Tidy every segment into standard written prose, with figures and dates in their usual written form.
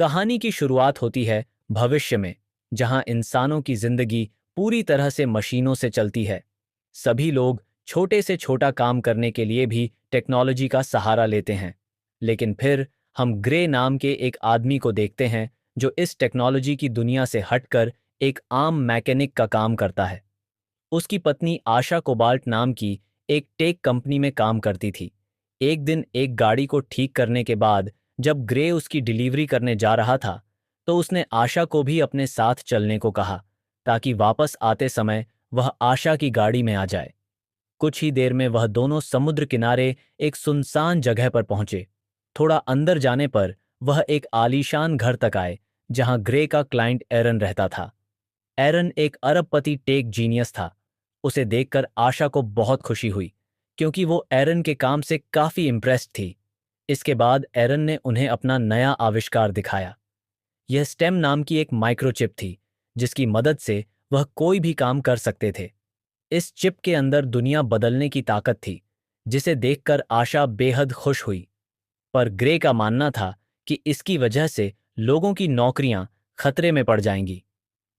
कहानी की शुरुआत होती है भविष्य में, जहां इंसानों की जिंदगी पूरी तरह से मशीनों से चलती है। सभी लोग छोटे से छोटा काम करने के लिए भी टेक्नोलॉजी का सहारा लेते हैं। लेकिन फिर हम ग्रे नाम के एक आदमी को देखते हैं जो इस टेक्नोलॉजी की दुनिया से हटकर एक आम मैकेनिक का काम करता है। उसकी पत्नी आशा कोबाल्ट नाम की एक टेक कंपनी में काम करती थी। एक दिन एक गाड़ी को ठीक करने के बाद जब ग्रे उसकी डिलीवरी करने जा रहा था, तो उसने आशा को भी अपने साथ चलने को कहा, ताकि वापस आते समय वह आशा की गाड़ी में आ जाए। कुछ ही देर में वह दोनों समुद्र किनारे एक सुनसान जगह पर पहुंचे। थोड़ा अंदर जाने पर वह एक आलीशान घर तक आए, जहां ग्रे का क्लाइंट एरन रहता था। एरन एक अरबपति टेक जीनियस था। उसे देखकर आशा को बहुत खुशी हुई, क्योंकि वो एरन के काम से काफी इम्प्रेस्ड थी। इसके बाद एरन ने उन्हें अपना नया आविष्कार दिखाया। यह स्टेम नाम की एक माइक्रोचिप थी, जिसकी मदद से वह कोई भी काम कर सकते थे। इस चिप के अंदर दुनिया बदलने की ताकत थी, जिसे देखकर आशा बेहद खुश हुई। पर ग्रे का मानना था कि इसकी वजह से लोगों की नौकरियां खतरे में पड़ जाएंगी।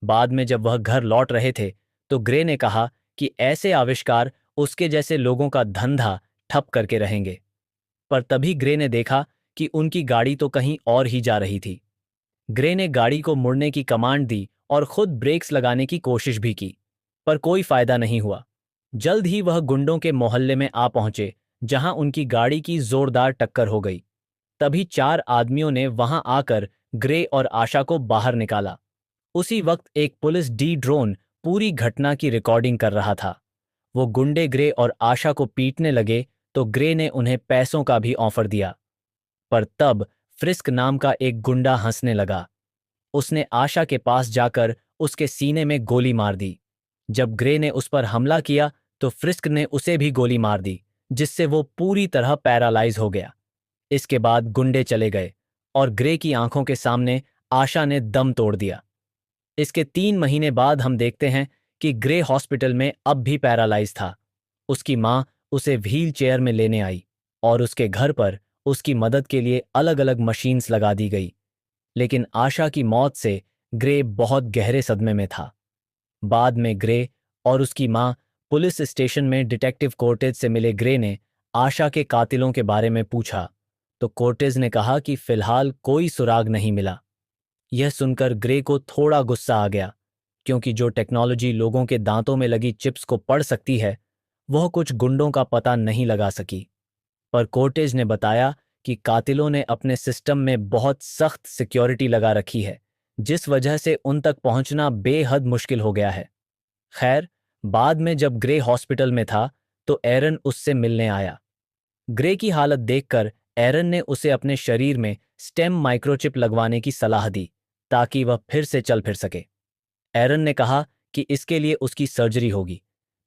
बाद में जब वह घर लौट रहे थे, तो ग्रे ने कहा कि ऐसे आविष्कार उसके जैसे लोगों का धंधा ठप करके रहेंगे। पर तभी ग्रे ने देखा कि उनकी गाड़ी तो कहीं और ही जा रही थी। ग्रे ने गाड़ी को मुड़ने की कमांड दी और खुद ब्रेक्स लगाने की कोशिश भी की, पर कोई फायदा नहीं हुआ। जल्द ही वह गुंडों के मोहल्ले में आ पहुंचे, जहां उनकी गाड़ी की जोरदार टक्कर हो गई। तभी चार आदमियों ने वहां आकर ग्रे और आशा को बाहर निकाला। उसी वक्त एक पुलिस डी ड्रोन पूरी घटना की रिकॉर्डिंग कर रहा था। वो गुंडे ग्रे और आशा को पीटने लगे, तो ग्रे ने उन्हें पैसों का भी ऑफर दिया। पर तब फ्रिस्क नाम का एक गुंडा हंसने लगा। उसने आशा के पास जाकर उसके सीने में गोली मार दी। जब ग्रे ने उस पर हमला किया, तो फ्रिस्क ने उसे भी गोली मार दी, जिससे वो पूरी तरह पैरालाइज हो गया। इसके बाद गुंडे चले गए और ग्रे की आंखों के सामने आशा ने दम तोड़ दिया। इसके 3 महीने बाद हम देखते हैं कि ग्रे हॉस्पिटल में अब भी पैरालाइज था। उसकी माँ उसे व्हील चेयर में लेने आई और उसके घर पर उसकी मदद के लिए अलग अलग मशीन्स लगा दी गई। लेकिन आशा की मौत से ग्रे बहुत गहरे सदमे में था। बाद में ग्रे और उसकी माँ पुलिस स्टेशन में डिटेक्टिव कोर्टेज से मिले। ग्रे ने आशा के कातिलों के बारे में पूछा, तो कोर्टेज ने कहा कि फिलहाल कोई सुराग नहीं मिला। यह सुनकर ग्रे को थोड़ा गुस्सा आ गया, क्योंकि जो टेक्नोलॉजी लोगों के दांतों में लगी चिप्स को पढ़ सकती है, वह कुछ गुंडों का पता नहीं लगा सकी। पर कोर्टेज ने बताया कि कातिलों ने अपने सिस्टम में बहुत सख्त सिक्योरिटी लगा रखी है, जिस वजह से उन तक पहुंचना बेहद मुश्किल हो गया है। खैर, बाद में जब ग्रे हॉस्पिटल में था, तो एरन उससे मिलने आया। ग्रे की हालत देखकर एरन ने उसे अपने शरीर में स्टेम माइक्रोचिप लगवाने की सलाह दी, ताकि वह फिर से चल फिर सके। एरन ने कहा कि इसके लिए उसकी सर्जरी होगी,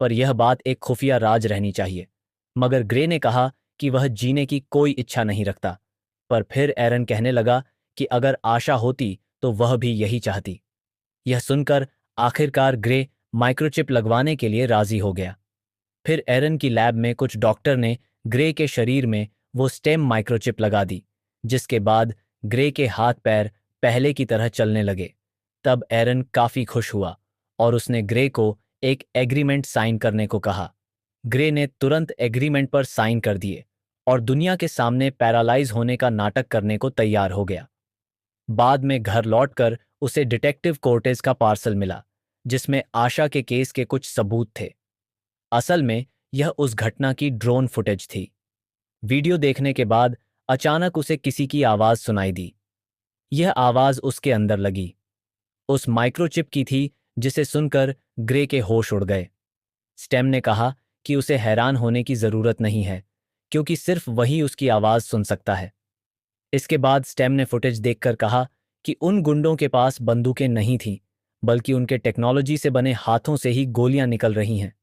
पर यह बात एक खुफिया राज रहनी चाहिए। मगर ग्रे ने कहा कि वह जीने की कोई इच्छा नहीं रखता। पर फिर एरन कहने लगा कि अगर आशा होती तो वह भी यही चाहती। यह सुनकर आखिरकार ग्रे माइक्रोचिप लगवाने के लिए राजी हो गया। फिर एरन की लैब में कुछ डॉक्टर ने ग्रे के शरीर में वो स्टेम माइक्रोचिप लगा दी, जिसके बाद ग्रे के हाथ पैर पहले की तरह चलने लगे। तब एरन काफी खुश हुआ और उसने ग्रे को एक एग्रीमेंट साइन करने को कहा। ग्रे ने तुरंत एग्रीमेंट पर साइन कर दिए और दुनिया के सामने पैरालाइज होने का नाटक करने को तैयार हो गया। बाद में घर लौटकर उसे डिटेक्टिव कोर्टेज का पार्सल मिला, जिसमें आशा के केस के कुछ सबूत थे। असल में यह उस घटना की ड्रोन फुटेज थी। वीडियो देखने के बाद अचानक उसे किसी की आवाज सुनाई दी। यह आवाज उसके अंदर लगी, उस माइक्रोचिप की थी, जिसे सुनकर ग्रे के होश उड़ गए। स्टेम ने कहा कि उसे हैरान होने की जरूरत नहीं है, क्योंकि सिर्फ वही उसकी आवाज सुन सकता है। इसके बाद स्टेम ने फुटेज देखकर कहा कि उन गुंडों के पास बंदूकें नहीं थीं, बल्कि उनके टेक्नोलॉजी से बने हाथों से ही गोलियां निकल रही हैं।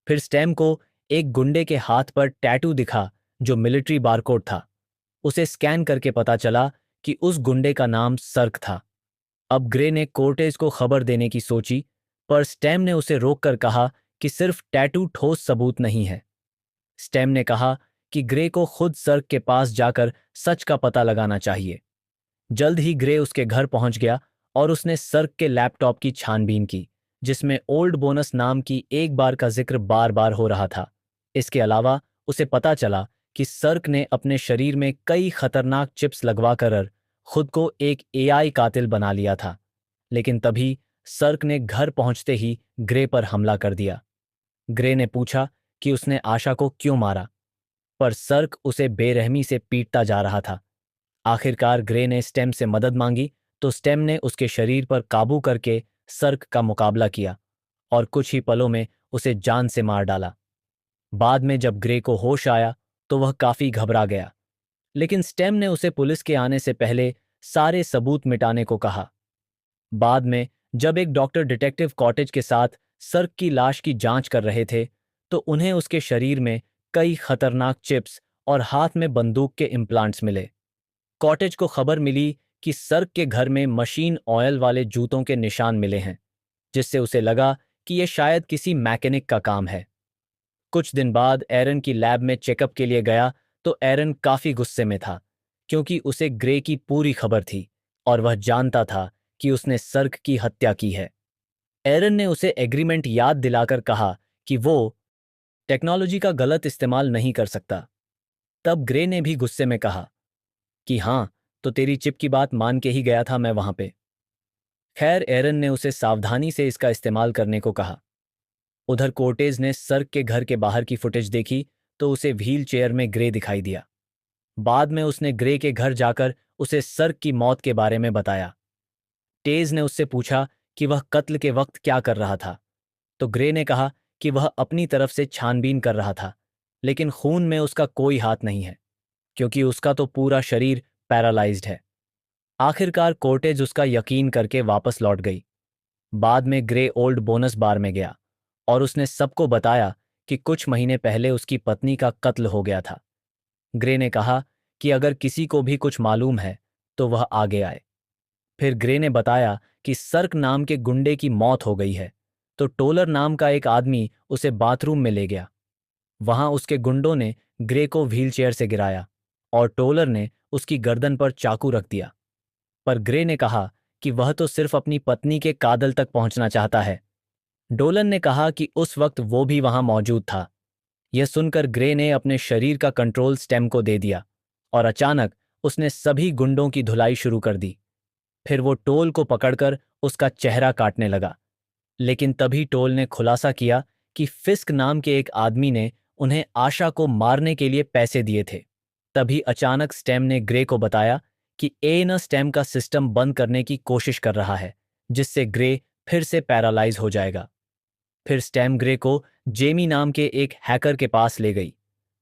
फिर स्टेम को एक गुंडे के हाथ पर टैटू दिखा, जो मिलिट्री बारकोड था। उसे स्कैन करके पता चला कि उस गुंडे का नाम सर्क था। अब ग्रे ने कोर्टेज को खबर देने की सोची, पर स्टेम ने उसे रोककर कहा कि सिर्फ टैटू ठोस सबूत नहीं है। स्टेम ने कहा कि ग्रे को खुद सर्क के पास जाकर सच का पता लगाना चाहिए। जल्द ही ग्रे उसके घर पहुंच गया और उसने सर्क के लैपटॉप की छानबीन की, जिसमें ओल्ड बोनस नाम की एक बार का जिक्र बार बार हो रहा था। इसके अलावा उसे पता चला कि सर्क ने अपने शरीर में कई खतरनाक चिप्स लगवाकर खुद को एक एआई कातिल बना लिया था। लेकिन तभी सर्क ने घर पहुंचते ही ग्रे पर हमला कर दिया। ग्रे ने पूछा कि उसने आशा को क्यों मारा, पर सर्क उसे बेरहमी से पीटता जा रहा था। आखिरकार ग्रे ने स्टेम से मदद मांगी तो स्टेम ने उसके शरीर पर काबू करके सर्क का मुकाबला किया और कुछ ही पलों में उसे जान से मार डाला। बाद में जब ग्रे को होश आया तो वह काफी घबरा गया, लेकिन स्टेम ने उसे पुलिस के आने से पहले सारे सबूत मिटाने को कहा। बाद में जब एक डॉक्टर डिटेक्टिव कॉटेज के साथ सर्क की लाश की जांच कर रहे थे तो उन्हें उसके शरीर में कई खतरनाक चिप्स और हाथ में बंदूक के इम्प्लांट्स मिले। कॉटेज को खबर मिली कि सर्क के घर में मशीन ऑयल वाले जूतों के निशान मिले हैं, जिससे उसे लगा कि यह शायद किसी मैकेनिक का काम है। कुछ दिन बाद एरन की लैब में चेकअप के लिए गया तो एरन काफी गुस्से में था, क्योंकि उसे ग्रे की पूरी खबर थी और वह जानता था कि उसने सर्क की हत्या की है। एरन ने उसे एग्रीमेंट याद दिलाकर कहा कि वो टेक्नोलॉजी का गलत इस्तेमाल नहीं कर सकता। तब ग्रे ने भी गुस्से में कहा कि हाँ, तो तेरी चिप की बात मान के ही गया था मैं वहां पे। खैर, एरन ने उसे सावधानी से इसका इस्तेमाल करने को कहा। उधर कोर्टेज ने सर्क के घर के बाहर की फुटेज देखी तो उसे व्हील चेयर में ग्रे दिखाई दिया। बाद में उसने ग्रे के घर जाकर उसे सर्क की मौत के बारे में बताया। टेज ने उससे पूछा कि वह कत्ल के वक्त क्या कर रहा था, तो ग्रे ने कहा कि वह अपनी तरफ से छानबीन कर रहा था, लेकिन खून में उसका कोई हाथ नहीं है, क्योंकि उसका तो पूरा शरीर पैरालाइज्ड है। आखिरकार कोर्टेज उसका यकीन करके वापस लौट गई। बाद में ग्रे ओल्ड बोनस बार में गया और उसने सबको बताया कि कुछ महीने पहले उसकी पत्नी का कत्ल हो गया था। ग्रे ने कहा कि अगर किसी को भी कुछ मालूम है तो वह आगे आए। फिर ग्रे ने बताया कि सर्क नाम के गुंडे की मौत हो गई है, तो टोलर नाम का एक आदमी उसे बाथरूम में ले गया। वहां उसके गुंडों ने ग्रे को व्हीलचेयर से गिराया और टोलर ने उसकी गर्दन पर चाकू रख दिया। पर ग्रे ने कहा कि वह तो सिर्फ अपनी पत्नी के कातल तक पहुंचना चाहता है। डोलन ने कहा कि उस वक्त वो भी वहां मौजूद था। यह सुनकर ग्रे ने अपने शरीर का कंट्रोल स्टेम को दे दिया और अचानक उसने सभी गुंडों की धुलाई शुरू कर दी। फिर वो टोल को पकड़कर उसका चेहरा काटने लगा, लेकिन तभी टोल ने खुलासा किया कि फिस्क नाम के एक आदमी ने उन्हें आशा को मारने के लिए पैसे दिए थे। तभी अचानक स्टेम ने ग्रे को बताया कि एन स्टेम का सिस्टम बंद करने की कोशिश कर रहा है, जिससे ग्रे फिर से पैरालाइज हो जाएगा। फिर स्टेम ग्रे को जेमी नाम के एक हैकर के पास ले गई।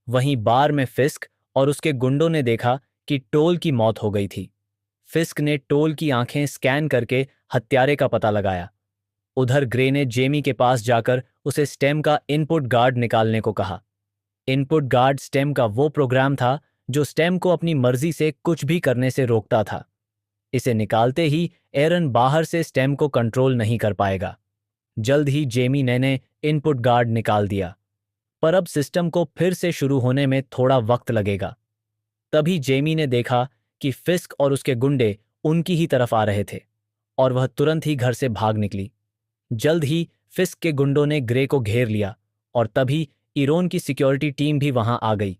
वहीं बार में फिस्क और उसके गुंडों ने देखा कि टोल की मौत हो गई थी। फिस्क ने टोल की आंखें स्कैन करके हत्यारे का पता लगाया। उधर ग्रे ने जेमी के पास जाकर उसे स्टेम का इनपुट गार्ड निकालने को कहा। इनपुट गार्ड स्टेम का वो प्रोग्राम था जो स्टेम को अपनी मर्जी से कुछ भी करने से रोकता था। इसे निकालते ही एरन बाहर से स्टेम को कंट्रोल नहीं कर पाएगा। जल्द ही जेमी ने इनपुट गार्ड निकाल दिया, पर अब सिस्टम को फिर से शुरू होने में थोड़ा वक्त लगेगा। तभी जेमी ने देखा कि फिस्क और उसके गुंडे उनकी ही तरफ आ रहे थे और वह तुरंत ही घर से भाग निकली। जल्द ही फिस्क के गुंडों ने ग्रे को घेर लिया और तभी इरोन की सिक्योरिटी टीम भी वहां आ गई।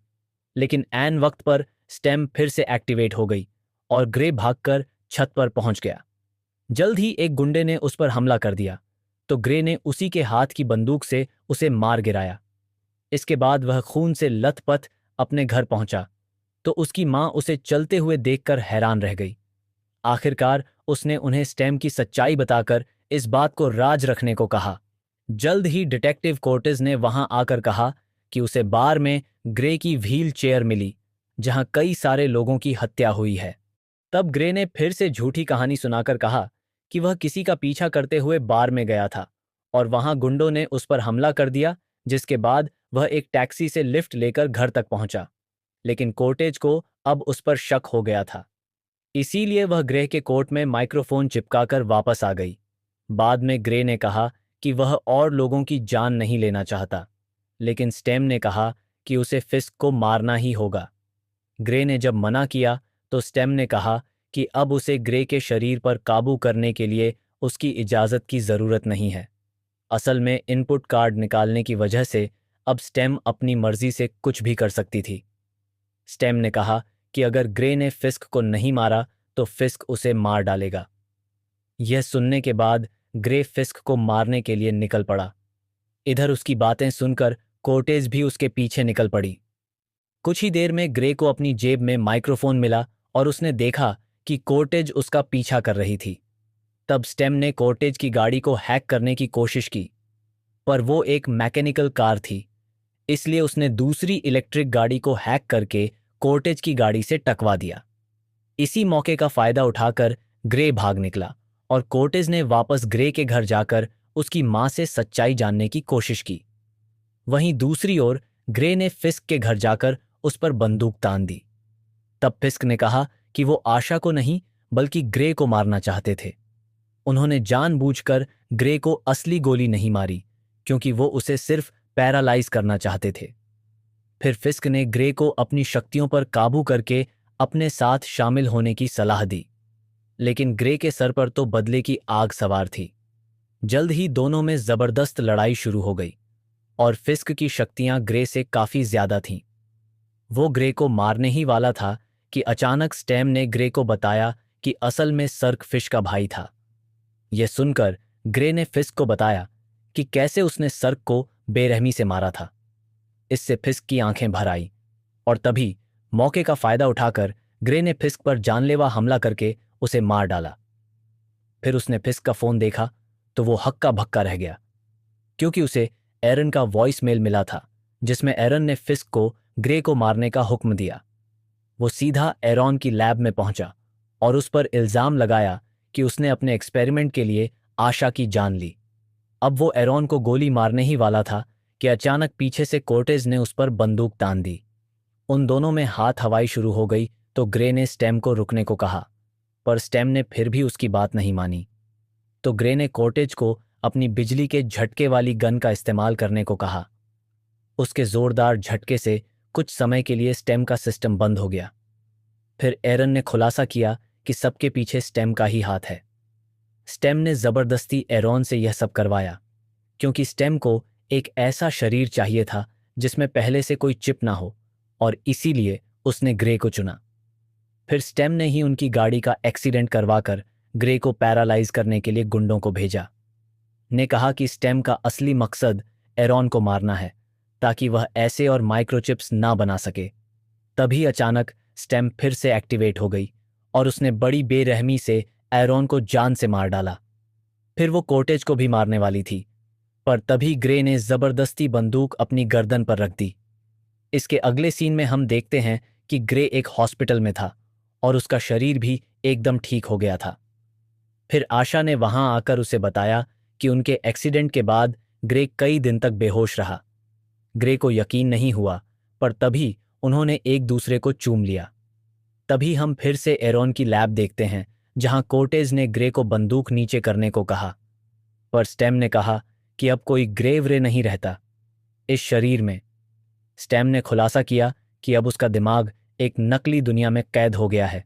लेकिन ऐन वक्त पर स्टेम फिर से एक्टिवेट हो गई और ग्रे भागकर छत पर पहुंच गया। जल्द ही एक गुंडे ने उस पर हमला कर दिया, तो ग्रे ने उसी के हाथ की बंदूक से उसे मार गिराया। इसके बाद वह खून से लथपथ अपने घर पहुंचा तो उसकी मां उसे चलते हुए देखकर हैरान रह गई। आखिरकार उसने उन्हें स्टेम की सच्चाई बताकर इस बात को राज रखने को कहा। जल्द ही डिटेक्टिव कोर्टिस ने वहां आकर कहा कि उसे बार में ग्रे की व्हील चेयर मिली, जहां कई सारे लोगों की हत्या हुई है। तब ग्रे ने फिर से झूठी कहानी सुनाकर कहा कि वह किसी का पीछा करते हुए बार में गया था और वहां गुंडों ने उस पर हमला कर दिया, जिसके बाद वह एक टैक्सी से लिफ्ट लेकर घर तक पहुंचा। लेकिन कोर्टेज को अब उस पर शक हो गया था, इसीलिए वह ग्रे के कोट में माइक्रोफोन चिपकाकर वापस आ गई। बाद में ग्रे ने कहा कि वह और लोगों की जान नहीं लेना चाहता, लेकिन स्टेम ने कहा कि उसे फिस्क को मारना ही होगा। ग्रे ने जब मना किया तो स्टेम ने कहा कि अब उसे ग्रे के शरीर पर काबू करने के लिए उसकी इजाज़त की ज़रूरत नहीं है। असल में इनपुट कार्ड निकालने की वजह से अब स्टेम अपनी मर्जी से कुछ भी कर सकती थी। स्टेम ने कहा कि अगर ग्रे ने फिस्क को नहीं मारा तो फिस्क उसे मार डालेगा। यह सुनने के बाद ग्रे फिस्क को मारने के लिए निकल पड़ा। इधर उसकी बातें सुनकर कोर्टेज भी उसके पीछे निकल पड़ी। कुछ ही देर में ग्रे को अपनी जेब में माइक्रोफोन मिला और उसने देखा कि कोर्टेज उसका पीछा कर रही थी। तब स्टेम ने कोर्टेज की गाड़ी को हैक करने की कोशिश की, पर वो एक मैकेनिकल कार थी, इसलिए उसने दूसरी इलेक्ट्रिक गाड़ी को हैक करके कोर्टेज की गाड़ी से टकवा दिया। इसी मौके का फायदा उठाकर ग्रे भाग निकला और कोर्टेज ने वापस ग्रे के घर जाकर उसकी मां से सच्चाई जानने की कोशिश की। वहीं दूसरी ओर ग्रे ने फिस्क के घर जाकर उस पर बंदूक तान दी। तब फिस्क ने कहा कि वो आशा को नहीं बल्कि ग्रे को मारना चाहते थे। उन्होंने जानबूझकर ग्रे को असली गोली नहीं मारी, क्योंकि वो उसे सिर्फ पैरालाइज करना चाहते थे। फिर फिस्क ने ग्रे को अपनी शक्तियों पर काबू करके अपने साथ शामिल होने की सलाह दी, लेकिन ग्रे के सर पर तो बदले की आग सवार थी। जल्द ही दोनों में जबरदस्त लड़ाई शुरू हो गई और फिस्क की शक्तियां ग्रे से काफी ज्यादा थीं। वो ग्रे को मारने ही वाला था कि अचानक स्टेम ने ग्रे को बताया कि असल में सर्क फिश का भाई था। यह सुनकर ग्रे ने फिस्क को बताया कि कैसे उसने सर्क को बेरहमी से मारा था। इससे फिस्क की आंखें भर आई और तभी मौके का फायदा उठाकर ग्रे ने फिस्क पर जानलेवा हमला करके उसे मार डाला। फिर उसने फिस्क का फोन देखा तो वो हक्का भक्का रह गया, क्योंकि उसे एरन का वॉइस मेल मिला था जिसमें एरन ने फिस्क को ग्रे को मारने का हुक्म दिया। वो सीधा एरॉन की लैब में पहुंचा और उस पर इल्जाम लगाया कि उसने अपने एक्सपेरिमेंट के लिए आशा की जान ली। अब वो एरॉन को गोली मारने ही वाला था कि अचानक पीछे से कोर्टेज ने उस पर बंदूक तान दी। उन दोनों में हाथ हवाई शुरू हो गई तो ग्रे ने स्टेम को रुकने को कहा, पर स्टेम ने फिर भी उसकी बात नहीं मानी। तो ग्रे ने कोर्टेज को अपनी बिजली के झटके वाली गन का इस्तेमाल करने को कहा। उसके जोरदार झटके से कुछ समय के लिए स्टेम का सिस्टम बंद हो गया। फिर एरन ने खुलासा किया कि सबके पीछे स्टेम का ही हाथ है। स्टेम ने जबरदस्ती एरॉन से यह सब करवाया, क्योंकि स्टेम को एक ऐसा शरीर चाहिए था जिसमें पहले से कोई चिप ना हो, और इसीलिए उसने ग्रे को चुना। फिर स्टेम ने ही उनकी गाड़ी का एक्सीडेंट करवाकर ग्रे को पैरालाइज करने के लिए गुंडों को भेजा। ने कहा कि स्टेम का असली मकसद एरॉन को मारना है, ताकि वह ऐसे और माइक्रोचिप्स ना बना सके। तभी अचानक स्टेम फिर से एक्टिवेट हो गई और उसने बड़ी बेरहमी से एरॉन को जान से मार डाला। फिर वो कोर्टेज को भी मारने वाली थी, पर तभी ग्रे ने जबरदस्ती बंदूक अपनी गर्दन पर रख दी। इसके अगले सीन में हम देखते हैं कि ग्रे एक हॉस्पिटल में था और उसका शरीर भी एकदम ठीक हो गया था। फिर आशा ने वहां आकर उसे बताया कि उनके एक्सीडेंट के बाद ग्रे कई दिन तक बेहोश रहा। ग्रे को यकीन नहीं हुआ, पर तभी उन्होंने एक दूसरे को चूम लिया। तभी हम फिर से एरॉन की लैब देखते हैं, जहां कोर्टेज ने ग्रे को बंदूक नीचे करने को कहा, पर स्टेम ने कहा कि अब कोई ग्रे व्रे नहीं रहता इस शरीर में। स्टेम ने खुलासा किया कि अब उसका दिमाग एक नकली दुनिया में कैद हो गया है,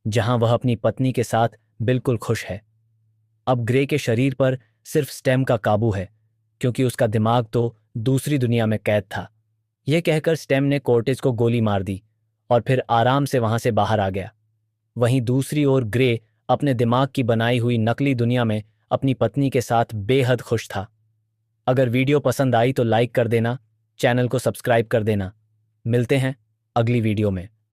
जहां वह अपनी पत्नी के साथ बिल्कुल खुश है। अब ग्रे के शरीर पर सिर्फ स्टेम का काबू है, क्योंकि उसका दिमाग तो दूसरी दुनिया में कैद था। यह कहकर स्टेम ने कोर्टेज को गोली मार दी और फिर आराम से वहां से बाहर आ गया। वहीं दूसरी ओर ग्रे अपने दिमाग की बनाई हुई नकली दुनिया में अपनी पत्नी के साथ बेहद खुश था। अगर वीडियो पसंद आई तो लाइक कर देना, चैनल को सब्सक्राइब कर देना। मिलते हैं अगली वीडियो में।